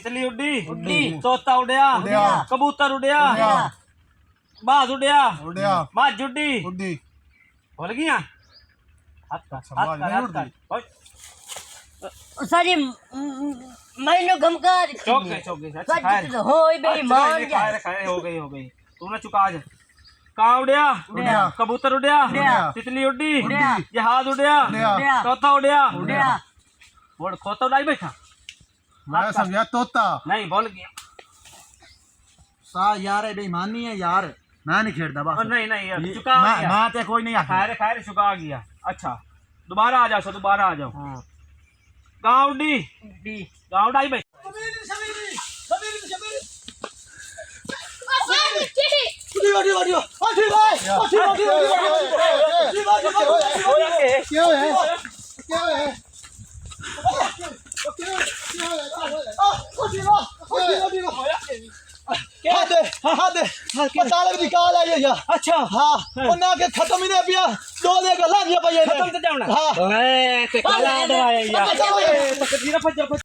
तितली उड्डी तोता उड़िया कबूतर उड़िया बाज उड़िया मझ उड्डी भूल गया सारी मैंने गमकार चौक गए सच तो होई बेईमान खाए हो गई तू ना चुका आज कहाँ उड़िया कबूतर उड़िया तितली उड्डी जहाज उड़िया तोता उड़िया बोल खोता उड़ाई बैठा मैं समझा तोता नहीं बोल गया सा यार है बेईमानी है यार मैं नहीं खेलता बस नहीं यार चुका आ गया मैं ते कोई नहीं आखिर खैर चुका आ गया अच्छा दोबारा आ जाओ दोबारा आ जाओ गाँव उड्डी गाँव उड़ाई भाई निकाल आई अच्छा हाँ उन्हें के खत्म ही नहीं पिया दो दे गला दिया खत्म तो जाना हाँ ते काला दवाया यार